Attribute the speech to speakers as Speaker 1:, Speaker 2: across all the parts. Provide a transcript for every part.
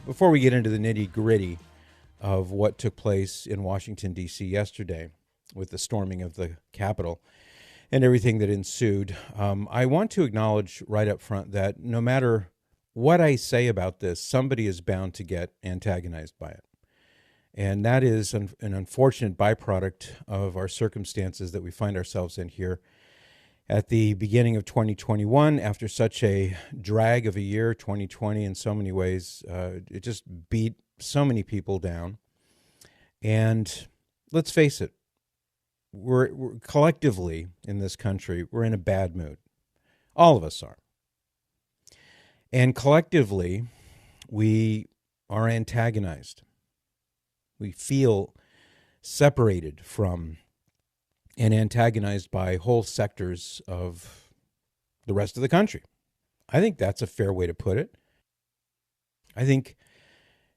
Speaker 1: Before we get into the nitty-gritty of what took place in Washington, D.C. yesterday with the storming of the Capitol and everything that ensued, I want to acknowledge right up front that no matter what I say about this, somebody is bound to get antagonized by it. And that is an unfortunate byproduct of our circumstances that we find ourselves in here at the beginning of 2021, after such a drag of a year. 2020 in so many ways, it just beat so many people down. And let's face it, we're collectively in this country, we're in a bad mood. All of us are. And collectively, we are antagonized. We feel separated from and antagonized by whole sectors of the rest of the country. I think that's a fair way to put it. I think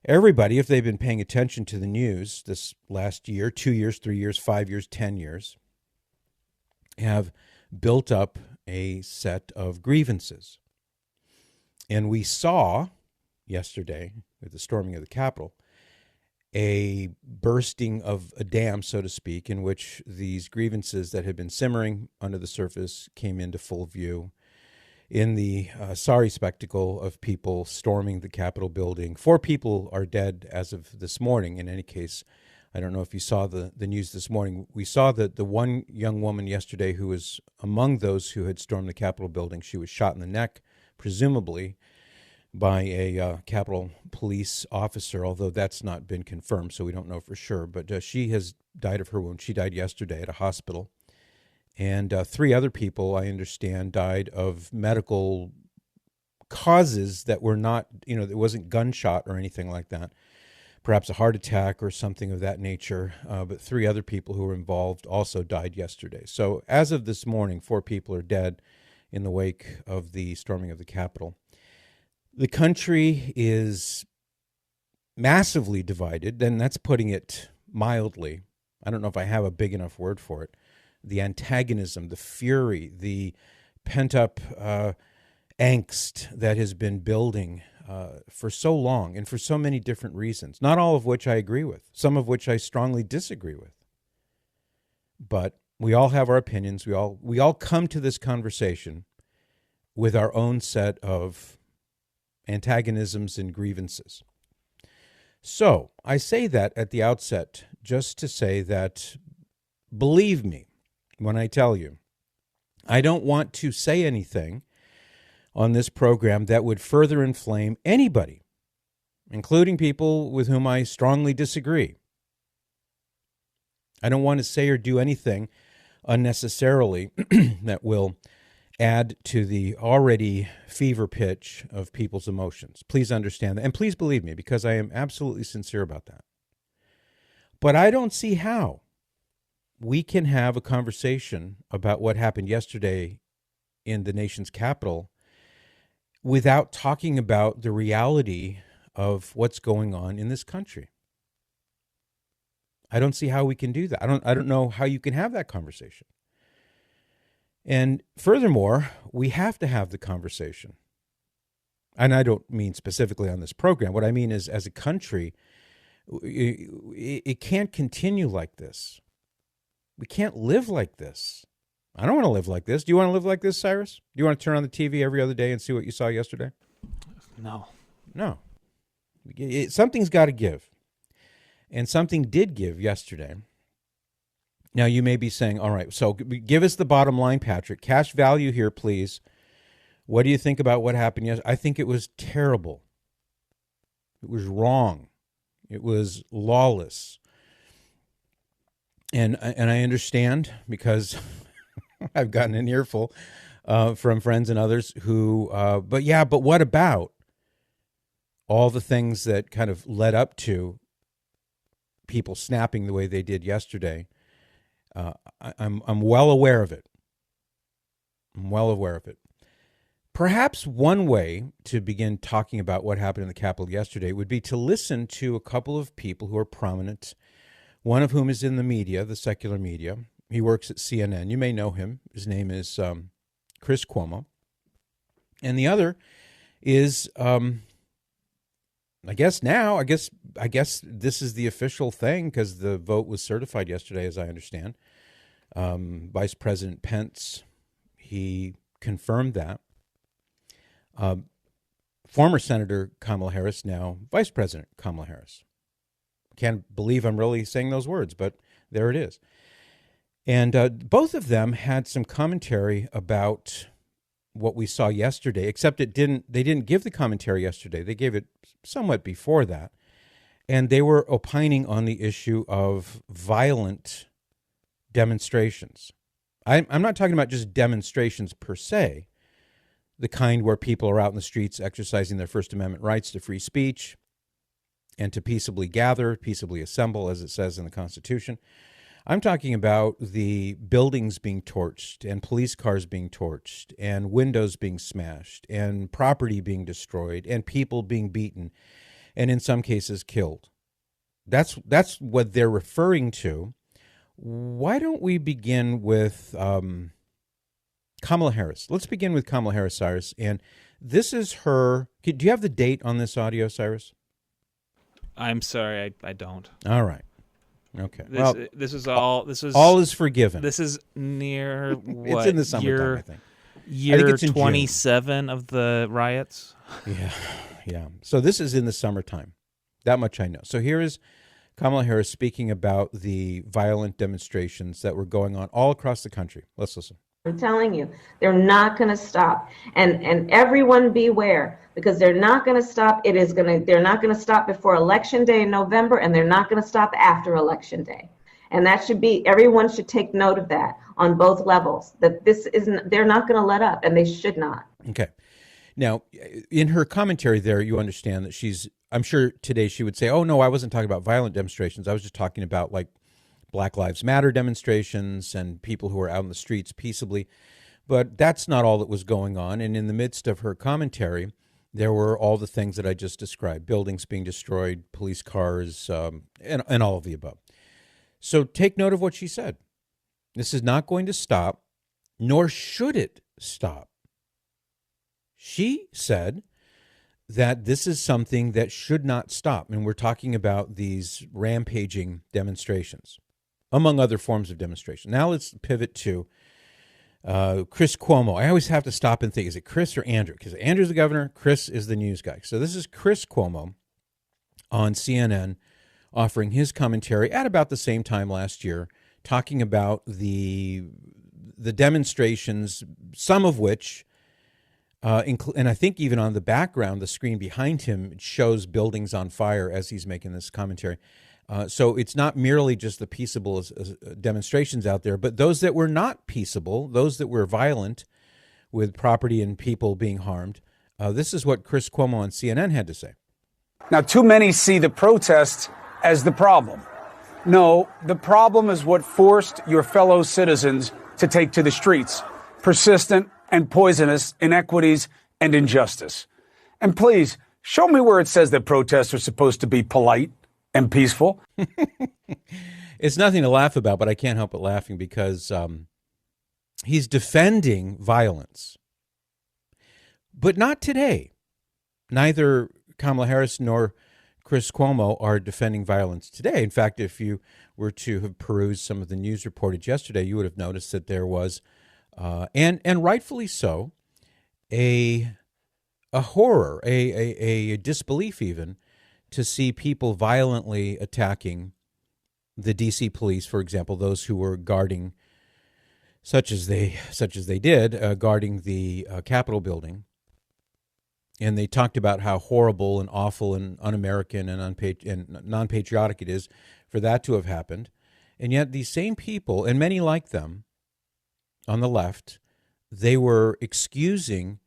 Speaker 1: everybody, if they've been paying attention to the news this last year, 2 years, 3 years, 5 years, 10 years, have built up a set of grievances. And we saw yesterday, with the storming of the Capitol, a bursting of a dam, so to speak, in which these grievances that had been simmering under the surface came into full view in the sorry spectacle of people storming the Capitol building. 4 people are dead as of this morning. In any case, I don't know if you saw the news this morning. We saw that the one young woman yesterday who was among those who had stormed the Capitol building, she was shot in the neck, presumably by a Capitol Police officer, although that's not been confirmed, so we don't know for sure. But she has died of her wound. She died yesterday at a hospital. And 3 other people, I understand, died of medical causes that were not, it wasn't gunshot or anything like that. Perhaps a heart attack or something of that nature. But 3 other people who were involved also died yesterday. So as of this morning, 4 people are dead in the wake of the storming of the Capitol. The country is massively divided, and that's putting it mildly. I don't know if I have a big enough word for it. The antagonism, the fury, the pent-up angst that has been building for so long and for so many different reasons, not all of which I agree with, some of which I strongly disagree with. But we all have our opinions. We all come to this conversation with our own set of antagonisms and grievances. So I say that at the outset just to say that, believe me when I tell you, I don't want to say anything on this program that would further inflame anybody, including people with whom I strongly disagree. I don't want to say or do anything unnecessarily that will add to the already fever pitch of people's emotions. Please understand that. And please believe me, because I am absolutely sincere about that. But I don't see how we can have a conversation about what happened yesterday in the nation's capital without talking about the reality of what's going on in this country. I don't see how we can do that. I don't know how you can have that conversation. And furthermore, we have to have the conversation. And I don't mean specifically on this program. What I mean is, as a country, it can't continue like this. We can't live like this. I don't want to live like this. Do you want to live like this, Cyrus? Do you want to turn on the TV every other day and see what you saw yesterday?
Speaker 2: No.
Speaker 1: Something's got to give. And something did give yesterday. Now, you may be saying, all right, so give us the bottom line, Patrick. Cash value here, please. What do you think about what happened yesterday? I think it was terrible. It was wrong. It was lawless. And I understand, because I've gotten an earful from friends and others who, but what about all the things that kind of led up to people snapping the way they did yesterday? I'm well aware of it. Perhaps one way to begin talking about what happened in the Capitol yesterday would be to listen to a couple of people who are prominent, one of whom is in the media, the secular media. He works at CNN. You may know him. His name is Chris Cuomo. And the other is I guess now, I guess this is the official thing because the vote was certified yesterday, as I understand. Vice President Pence, he confirmed that. Former Senator Kamala Harris, now Vice President Kamala Harris. Can't believe I'm really saying those words, but there it is. And both of them had some commentary about what we saw yesterday, except they didn't give the commentary yesterday. They gave it somewhat before that. And they were opining on the issue of violent demonstrations. I'm not talking about just demonstrations per se, the kind where people are out in the streets exercising their First Amendment rights to free speech and to peaceably gather, peaceably assemble, as it says in the Constitution. I'm talking about the buildings being torched and police cars being torched and windows being smashed and property being destroyed and people being beaten and in some cases killed. That's what they're referring to. Why don't we begin with Kamala Harris? Let's begin with Kamala Harris, Cyrus. And this is her. Do you have the date on this audio, Cyrus?
Speaker 2: I'm sorry, I don't.
Speaker 1: All right. Okay.
Speaker 2: This is
Speaker 1: all is forgiven.
Speaker 2: This is near what?
Speaker 1: It's in the summertime, I think.
Speaker 2: Year 27 of the riots.
Speaker 1: Yeah. So this is in the summertime. That much I know. So here is Kamala Harris speaking about the violent demonstrations that were going on all across the country. Let's listen.
Speaker 3: I'm telling you, they're not going to stop. And everyone beware, because they're not going to stop. They're not going to stop before Election Day in November, and they're not going to stop after Election Day. And everyone should take note of that on both levels, that they're not going to let up, and they should not.
Speaker 1: Okay. Now, in her commentary there, you understand that I'm sure today she would say, oh, no, I wasn't talking about violent demonstrations. I was just talking about like Black Lives Matter demonstrations and people who are out in the streets peaceably. But that's not all that was going on. And in the midst of her commentary, there were all the things that I just described, buildings being destroyed, police cars, and all of the above. So take note of what she said. This is not going to stop, nor should it stop. She said that this is something that should not stop. And we're talking about these rampaging demonstrations, among other forms of demonstration. Now let's pivot to Chris Cuomo. I always have to stop and think, is it Chris or Andrew? Because Andrew's the governor, Chris is the news guy. So this is Chris Cuomo on CNN offering his commentary at about the same time last year, talking about the demonstrations, some of which, and I think even on the background, the screen behind him shows buildings on fire as he's making this commentary. So it's not merely just the peaceable demonstrations out there, but those that were not peaceable, those that were violent with property and people being harmed. This is what Chris Cuomo on CNN had to say.
Speaker 4: Now, too many see the protests as the problem. No, the problem is what forced your fellow citizens to take to the streets. Persistent and poisonous inequities and injustice. And please, show me where it says that protests are supposed to be polite and peaceful.
Speaker 1: It's nothing to laugh about, but I can't help but laughing because he's defending violence. But not today. Neither Kamala Harris nor Chris Cuomo are defending violence today. In fact, if you were to have perused some of the news reported yesterday, you would have noticed that there was, and rightfully so, a horror, a disbelief even, to see people violently attacking the D.C. police, for example, those who were guarding, such as they did, guarding the Capitol building. And they talked about how horrible and awful and un-American and non-patriotic it is for that to have happened. And yet these same people, and many like them on the left, they were excusing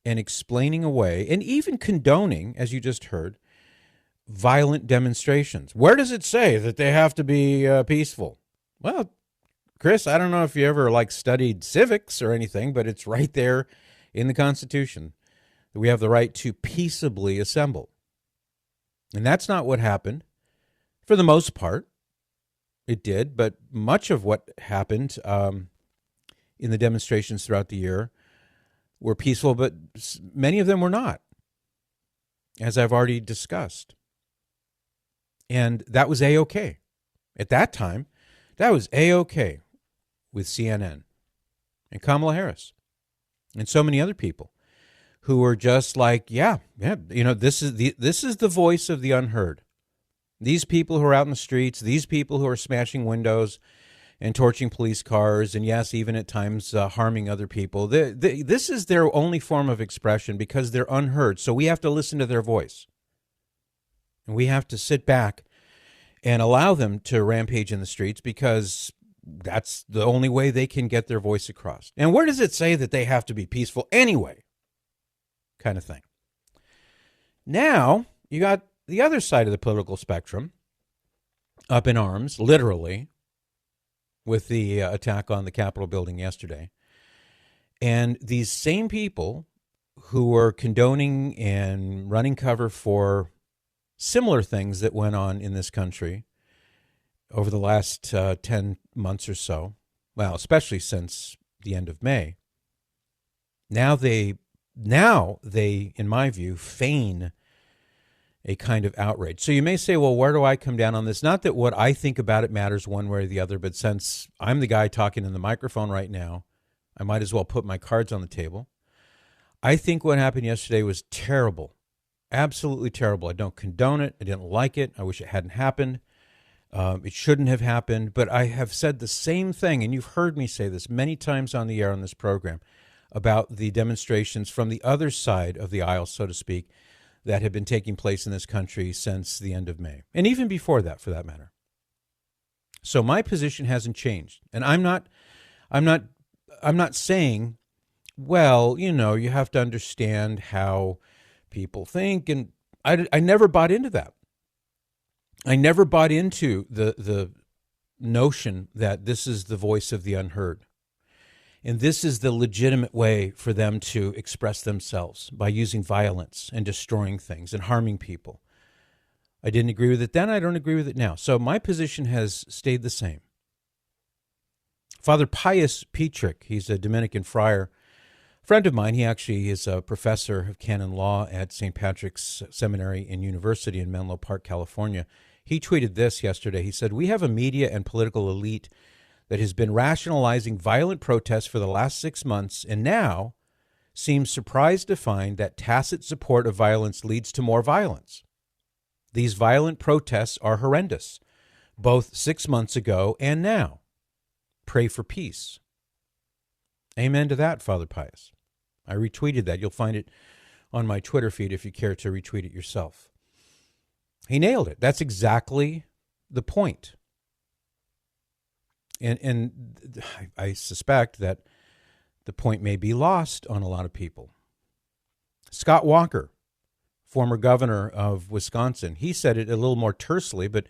Speaker 1: and explaining away and even condoning, as you just heard, violent demonstrations. Where does it say that they have to be peaceful? Well, Chris, I don't know if you ever studied civics or anything, but it's right there in the Constitution that we have the right to peaceably assemble. And that's not what happened. For the most part, it did, but much of what happened in the demonstrations throughout the year were peaceful, but many of them were not. as I've already discussed. And that was A-OK. At that time, that was A-OK with CNN and Kamala Harris and so many other people who were just like, yeah, this is the voice of the unheard. These people who are out in the streets, these people who are smashing windows and torching police cars, and yes, even at times harming other people. This is their only form of expression because they're unheard. So we have to listen to their voice. And we have to sit back and allow them to rampage in the streets because that's the only way they can get their voice across. And where does it say that they have to be peaceful anyway? Kind of thing. Now, you got the other side of the political spectrum up in arms, literally, with the attack on the Capitol building yesterday. And these same people who were condoning and running cover for similar things that went on in this country over the last 10 months or so, well, especially since the end of May, now they, in my view, feign a kind of outrage. So you may say, well, where do I come down on this? Not that what I think about it matters one way or the other, but since I'm the guy talking in the microphone right now, I might as well put my cards on the table. I think what happened yesterday was terrible. Absolutely terrible. I don't condone it. I didn't like it. I wish it hadn't happened. It shouldn't have happened. But I have said the same thing, and you've heard me say this many times on the air on this program, about the demonstrations from the other side of the aisle, so to speak, that have been taking place in this country since the end of May, and even before that, for that matter. So my position hasn't changed, and I'm not saying, well, you have to understand how people think, and I never bought into that. I never bought into the notion that this is the voice of the unheard. And this is the legitimate way for them to express themselves, by using violence and destroying things and harming people. I didn't agree with it then. I don't agree with it now. So my position has stayed the same. Father Pius Petrick, he's a Dominican friar, friend of mine. He actually is a professor of canon law at St. Patrick's Seminary and University in Menlo Park, California. He tweeted this yesterday. He said, "We have a media and political elite that has been rationalizing violent protests for the last 6 months and now seems surprised to find that tacit support of violence leads to more violence. These violent protests are horrendous, both 6 months ago and now. Pray for peace." Amen to that, Father Pius. I retweeted that. You'll find it on my Twitter feed if you care to retweet it yourself. He nailed it. That's exactly the point. And I suspect that the point may be lost on a lot of people. Scott Walker, former governor of Wisconsin, he said it a little more tersely, but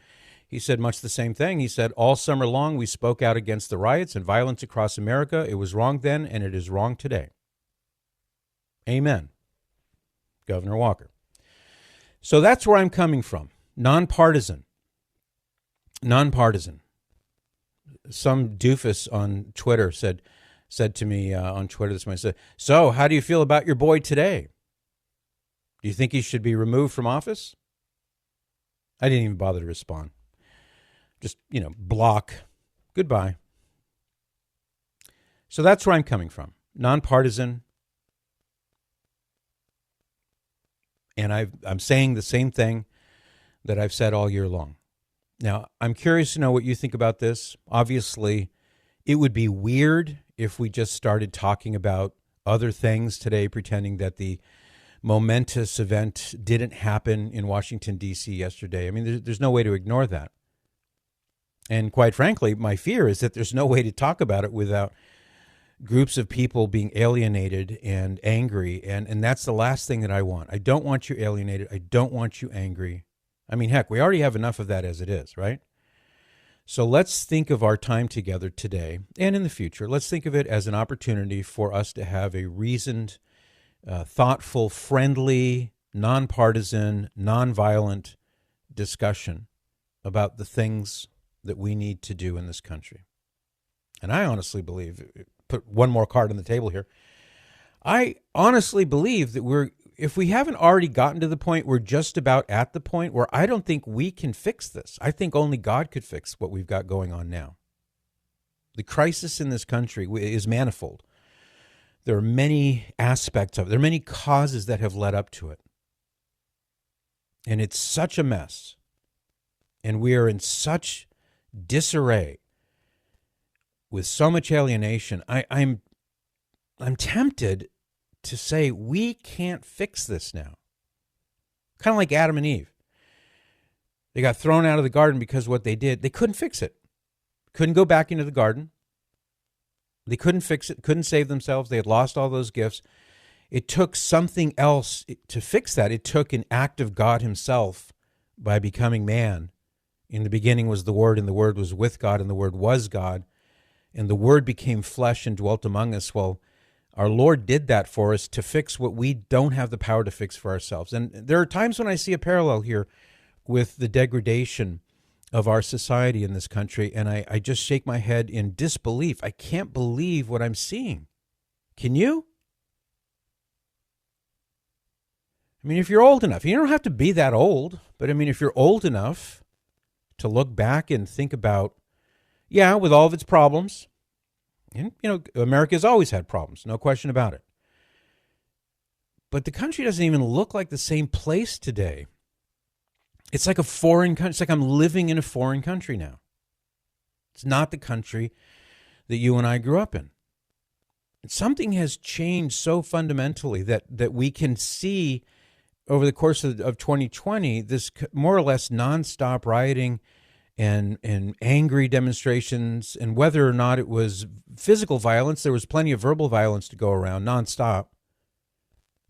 Speaker 1: he said much the same thing. He said, "All summer long, we spoke out against the riots and violence across America. It was wrong then, and it is wrong today." Amen, Governor Walker. So that's where I'm coming from. Nonpartisan. Some doofus on Twitter said to me on Twitter this morning, said, "So how do you feel about your boy today? Do you think he should be removed from office?" I didn't even bother to respond. Just, block. Goodbye. So that's where I'm coming from. Nonpartisan. And I'm saying the same thing that I've said all year long. Now, I'm curious to know what you think about this. Obviously, it would be weird if we just started talking about other things today, pretending that the momentous event didn't happen in Washington, D.C. yesterday. I mean, there's no way to ignore that. And quite frankly, my fear is that there's no way to talk about it without groups of people being alienated and angry. And that's the last thing that I want. I don't want you alienated. I don't want you angry. I mean, heck, we already have enough of that as it is, right? So let's think of our time together today and in the future. Let's think of it as an opportunity for us to have a reasoned, thoughtful, friendly, nonpartisan, nonviolent discussion about the things that we need to do in this country. And I honestly believe, put one more card on the table here, I honestly believe that we're if we haven't already gotten to the point, we're just about at the point where I don't think we can fix this. I think only God could fix what we've got going on now. The crisis in this country is manifold. There are many aspects of it. There are many causes that have led up to it. And it's such a mess. And we are in such disarray with so much alienation. I'm tempted to say we can't fix this now. Kind of like Adam and Eve. They got thrown out of the garden because what they did, they couldn't fix it. Couldn't go back into the garden. They couldn't fix it, couldn't save themselves. They had lost all those gifts. It took something else to fix that. It took an act of God himself by becoming man. In the beginning was the Word, and the Word was with God, and the Word was God. And the Word became flesh and dwelt among us. Well, our Lord did that for us to fix what we don't have the power to fix for ourselves. And there are times when I see a parallel here with the degradation of our society in this country, and I just shake my head in disbelief. I can't believe what I'm seeing. Can you? I mean, if you're old enough, you don't have to be that old, but I mean, if you're old enough to look back and think about, yeah, with all of its problems, and, America's always had problems, no question about it. But the country doesn't even look like the same place today. It's like a foreign country. It's like I'm living in a foreign country now. It's not the country that you and I grew up in. And something has changed so fundamentally that we can see over the course of 2020, this more or less nonstop rioting and angry demonstrations, and whether or not it was physical violence, there was plenty of verbal violence to go around nonstop,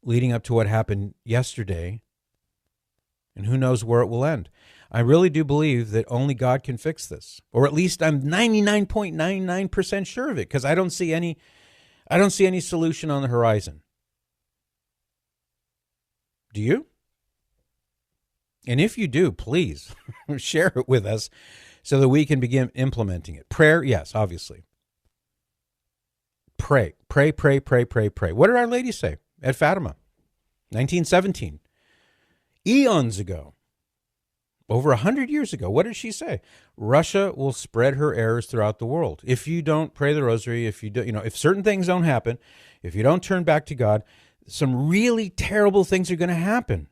Speaker 1: leading up to what happened yesterday. And who knows where it will end. I really do believe that only God can fix this, or at least I'm 99.99% sure of it, because I don't see any solution on the horizon. Do you? And if you do, please share it with us so that we can begin implementing it. Prayer, yes, obviously. Pray. What did Our Lady say at Fatima? 1917. Eons ago. Over 100 years ago. What did she say? Russia will spread her errors throughout the world. If you don't pray the rosary, if you do, if certain things don't happen, if you don't turn back to God, some really terrible things are going to happen.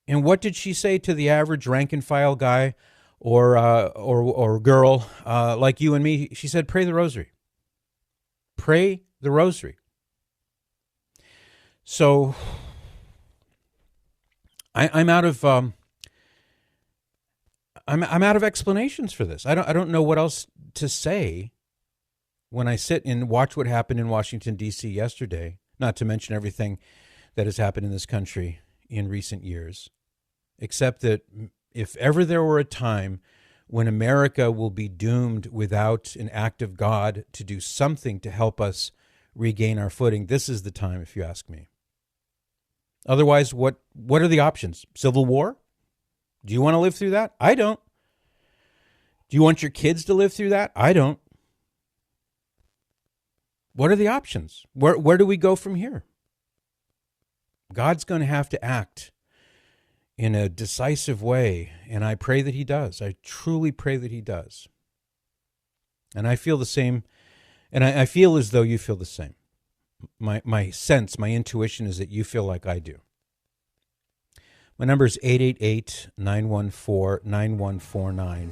Speaker 1: And what did she say to the average rank and file guy or girl like you and me? She said, pray the rosary. Pray the rosary. So I'm out of I'm out of explanations for this. I don't know what else to say when I sit and watch what happened in Washington, D.C. yesterday, not to mention everything that has happened in this country in recent years, except that if ever there were a time when America will be doomed without an act of God to do something to help us regain our footing, this is the time, if you ask me. Otherwise, what are the options? Civil war? Do you want to live through that? I don't. Do you want your kids to live through that? I don't. What are the options? Where do we go from here? God's going to have to act in a decisive way, and I pray that he does. I truly pray that he does. And I feel the same, and I feel as though you feel the same. My sense, my intuition is that you feel like I do. My number is 888-914-9149.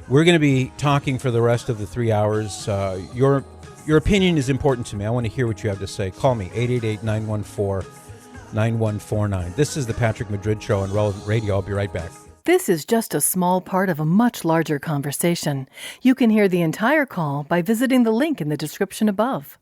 Speaker 1: We're going to be talking for the rest of the 3 hours. Your opinion is important to me. I want to hear what you have to say. Call me, 888-914-9149. This is the Patrick Madrid Show on Relevant Radio. I'll be right back.
Speaker 5: This is just a small part of a much larger conversation. You can hear the entire call by visiting the link in the description above.